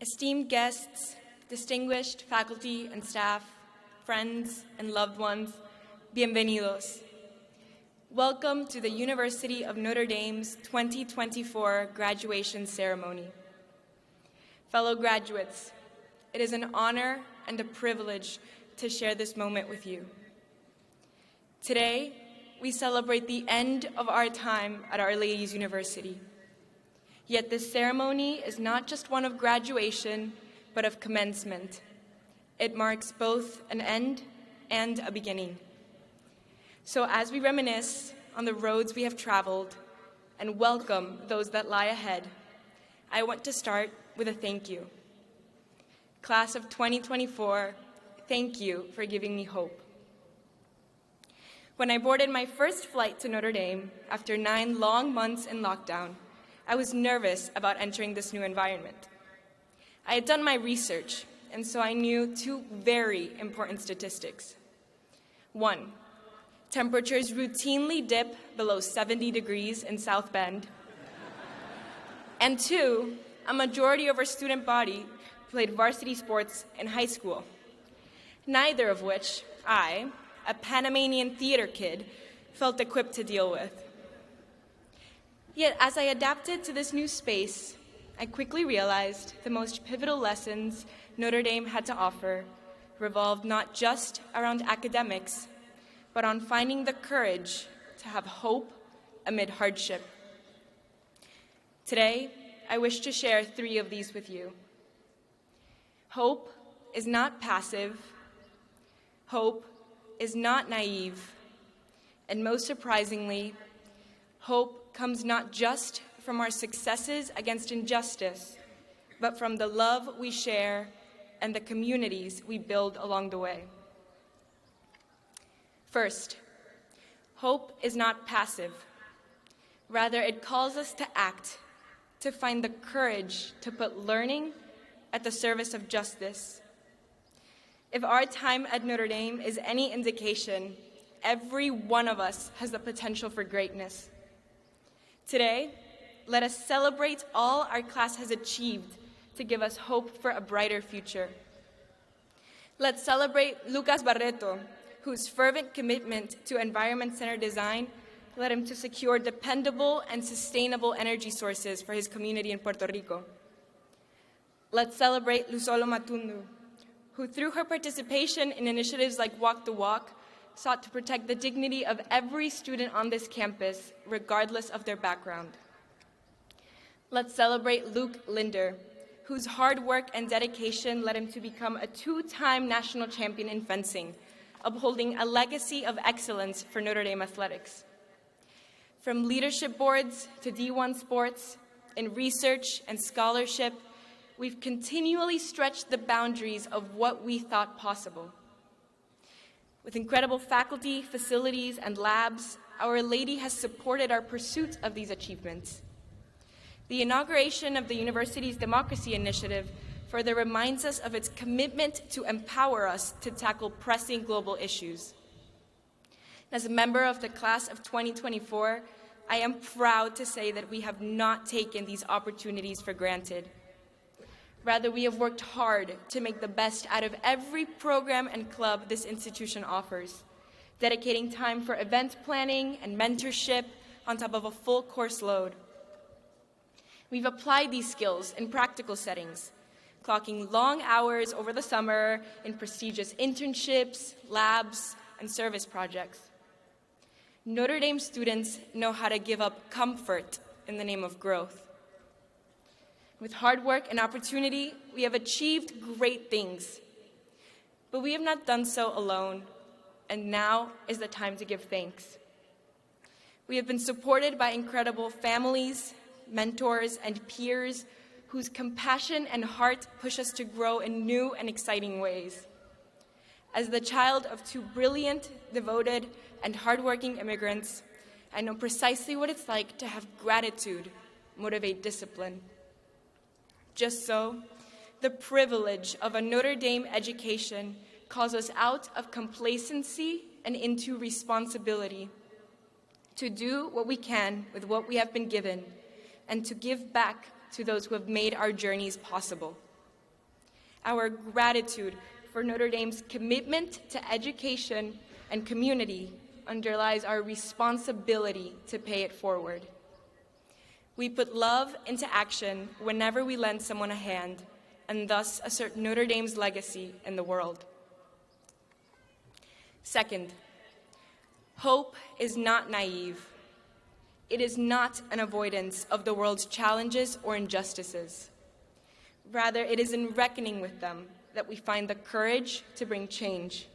Esteemed guests, distinguished faculty and staff, friends and loved ones, bienvenidos. Welcome to the University of Notre Dame's 2024 graduation ceremony. Fellow graduates, it is an honor and a privilege to share this moment with you. Today, we celebrate the end of our time at Our Lady's University. Yet this ceremony is not just one of graduation, but of commencement. It marks both an end and a beginning. So as we reminisce on the roads we have traveled and welcome those that lie ahead, I want to start with a thank you. Class of 2024, thank you for giving me hope. When I boarded my first flight to Notre Dame after 9 long months in lockdown, I was nervous about entering this new environment. I had done my research, and so I knew 2 very important statistics. 1, temperatures routinely dip below 70 degrees in South Bend. And 2, a majority of our student body played varsity sports in high school, neither of which I, a Panamanian theater kid, felt equipped to deal with. Yet as I adapted to this new space, I quickly realized the most pivotal lessons Notre Dame had to offer revolved not just around academics, but on finding the courage to have hope amid hardship. Today, I wish to share 3 of these with you. Hope is not passive. Hope is not naive. And most surprisingly, hope comes not just from our successes against injustice, but from the love we share and the communities we build along the way. First, hope is not passive. Rather, it calls us to act, to find the courage to put learning at the service of justice. If our time at Notre Dame is any indication, every one of us has the potential for greatness. Today, let us celebrate all our class has achieved to give us hope for a brighter future. Let's celebrate Lucas Barreto, whose fervent commitment to environment-centered design led him to secure dependable and sustainable energy sources for his community in Puerto Rico. Let's celebrate Lusolo Matundu, who through her participation in initiatives like Walk the Walk, sought to protect the dignity of every student on this campus, regardless of their background. Let's celebrate Luke Linder, whose hard work and dedication led him to become a 2-time national champion in fencing, upholding a legacy of excellence for Notre Dame athletics. From leadership boards to D1 sports, in research and scholarship, we've continually stretched the boundaries of what we thought possible. With incredible faculty, facilities, and labs, Our Lady has supported our pursuit of these achievements. The inauguration of the university's Democracy Initiative further reminds us of its commitment to empower us to tackle pressing global issues. As a member of the class of 2024, I am proud to say that we have not taken these opportunities for granted. Rather, we have worked hard to make the best out of every program and club this institution offers, dedicating time for event planning and mentorship on top of a full course load. We've applied these skills in practical settings, clocking long hours over the summer in prestigious internships, labs, and service projects. Notre Dame students know how to give up comfort in the name of growth. With hard work and opportunity, we have achieved great things. But we have not done so alone, and now is the time to give thanks. We have been supported by incredible families, mentors, and peers whose compassion and heart push us to grow in new and exciting ways. As the child of 2 brilliant, devoted, and hardworking immigrants, I know precisely what it's like to have gratitude motivate discipline. Just so, the privilege of a Notre Dame education calls us out of complacency and into responsibility to do what we can with what we have been given and to give back to those who have made our journeys possible. Our gratitude for Notre Dame's commitment to education and community underlies our responsibility to pay it forward. We put love into action whenever we lend someone a hand, and thus assert Notre Dame's legacy in the world. Second, hope is not naive. It is not an avoidance of the world's challenges or injustices. Rather, it is in reckoning with them that we find the courage to bring change.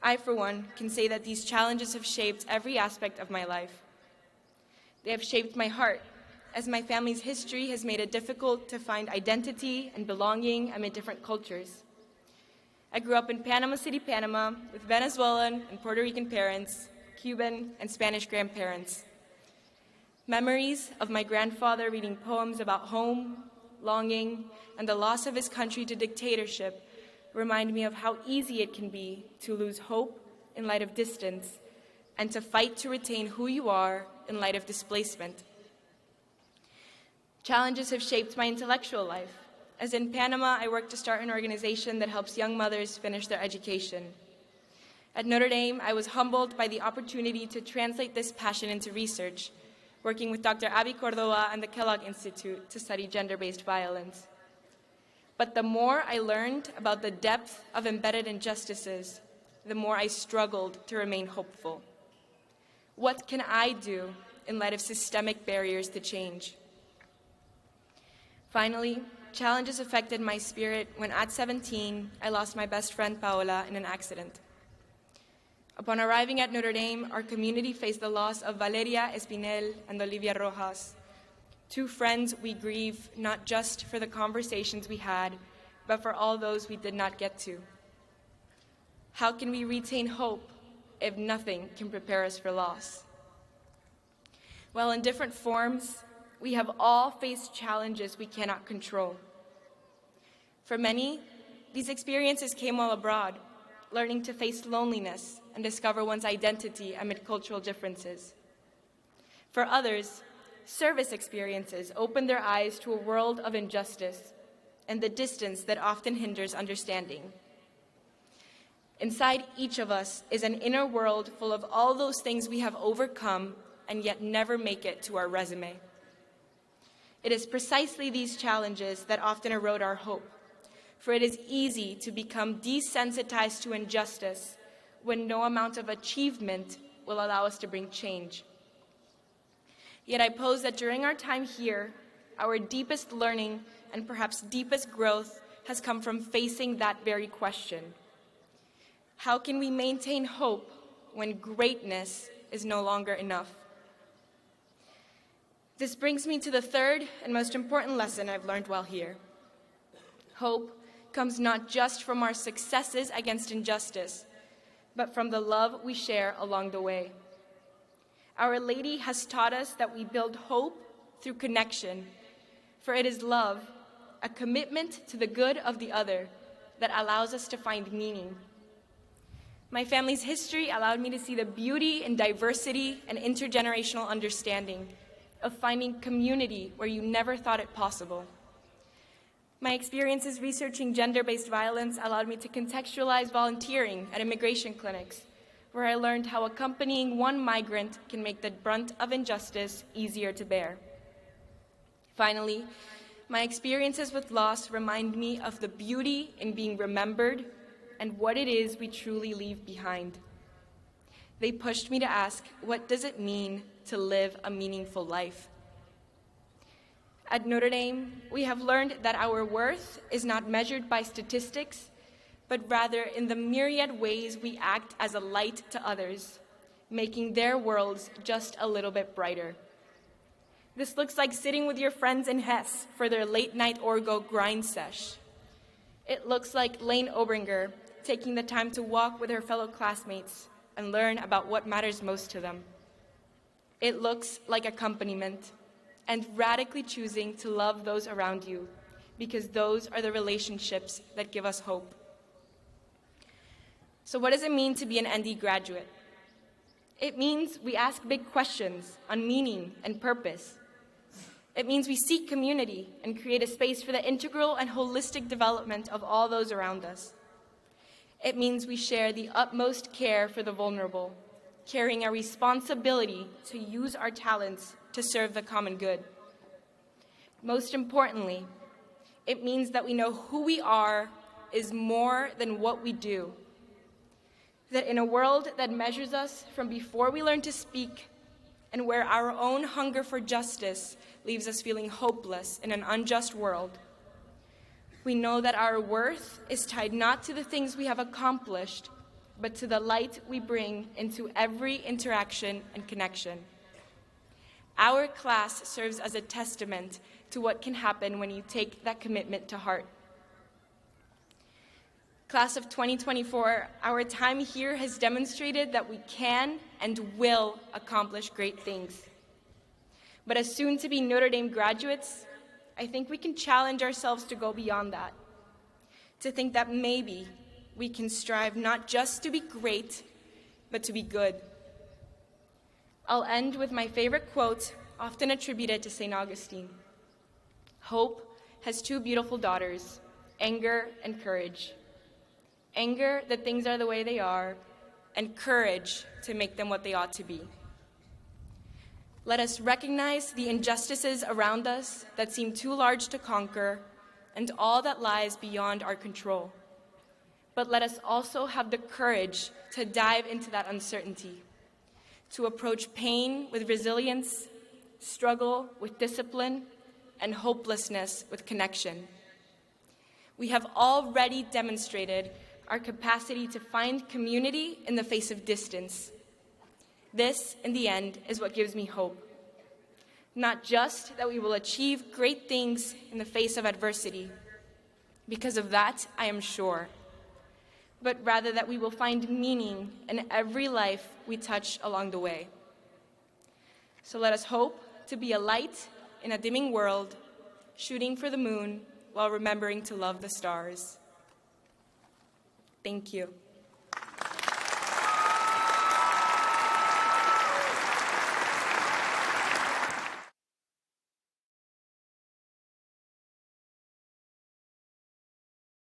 I, for one, can say that these challenges have shaped every aspect of my life. They have shaped my heart, as my family's history has made it difficult to find identity and belonging amid different cultures. I grew up in Panama City, Panama, with Venezuelan and Puerto Rican parents, Cuban and Spanish grandparents. Memories of my grandfather reading poems about home, longing, and the loss of his country to dictatorship remind me of how easy it can be to lose hope in light of distance and to fight to retain who you are in light of displacement. Challenges have shaped my intellectual life. As in Panama, I worked to start an organization that helps young mothers finish their education. At Notre Dame, I was humbled by the opportunity to translate this passion into research, working with Dr. Abby Cordova and the Kellogg Institute to study gender-based violence. But the more I learned about the depth of embedded injustices, the more I struggled to remain hopeful. What can I do in light of systemic barriers to change? Finally, challenges affected my spirit when at 17, I lost my best friend Paola in an accident. Upon arriving at Notre Dame, our community faced the loss of Valeria Espinel and Olivia Rojas, two friends we grieve not just for the conversations we had, but for all those we did not get to. How can we retain hope if nothing can prepare us for loss? Well, in different forms, we have all faced challenges we cannot control. For many, these experiences came while abroad, learning to face loneliness and discover one's identity amid cultural differences. For others, service experiences opened their eyes to a world of injustice and the distance that often hinders understanding. Inside each of us is an inner world full of all those things we have overcome and yet never make it to our resume. It is precisely these challenges that often erode our hope, for it is easy to become desensitized to injustice when no amount of achievement will allow us to bring change. Yet I pose that during our time here, our deepest learning and perhaps deepest growth has come from facing that very question. How can we maintain hope when greatness is no longer enough? This brings me to the third and most important lesson I've learned while here. Hope comes not just from our successes against injustice, but from the love we share along the way. Our Lady has taught us that we build hope through connection, for it is love, a commitment to the good of the other, that allows us to find meaning. My family's history allowed me to see the beauty in diversity and intergenerational understanding, of finding community where you never thought it possible. My experiences researching gender-based violence allowed me to contextualize volunteering at immigration clinics, where I learned how accompanying one migrant can make the brunt of injustice easier to bear. Finally, my experiences with loss remind me of the beauty in being remembered and what it is we truly leave behind. They pushed me to ask, what does it mean to live a meaningful life? At Notre Dame, we have learned that our worth is not measured by statistics, but rather in the myriad ways we act as a light to others, making their worlds just a little bit brighter. This looks like sitting with your friends in Hess for their late-night orgo grind sesh. It looks like Lane Obringer taking the time to walk with her fellow classmates and learn about what matters most to them. It looks like accompaniment and radically choosing to love those around you, because those are the relationships that give us hope. So what does it mean to be an ND graduate? It means we ask big questions on meaning and purpose. It means we seek community and create a space for the integral and holistic development of all those around us. It means we share the utmost care for the vulnerable, carrying a responsibility to use our talents to serve the common good. Most importantly, it means that we know who we are is more than what we do. That in a world that measures us from before we learn to speak, and where our own hunger for justice leaves us feeling hopeless in an unjust world, we know that our worth is tied not to the things we have accomplished, but to the light we bring into every interaction and connection. Our class serves as a testament to what can happen when you take that commitment to heart. Class of 2024, our time here has demonstrated that we can and will accomplish great things. But as soon-to-be Notre Dame graduates, I think we can challenge ourselves to go beyond that, to think that maybe we can strive not just to be great, but to be good. I'll end with my favorite quote, often attributed to St. Augustine. Hope has two beautiful daughters, anger and courage. Anger that things are the way they are, and courage to make them what they ought to be. Let us recognize the injustices around us that seem too large to conquer and all that lies beyond our control. But let us also have the courage to dive into that uncertainty, to approach pain with resilience, struggle with discipline, and hopelessness with connection. We have already demonstrated our capacity to find community in the face of distance. This, in the end, is what gives me hope. Not just that we will achieve great things in the face of adversity, because of that I am sure, but rather that we will find meaning in every life we touch along the way. So let us hope to be a light in a dimming world, shooting for the moon while remembering to love the stars. Thank you.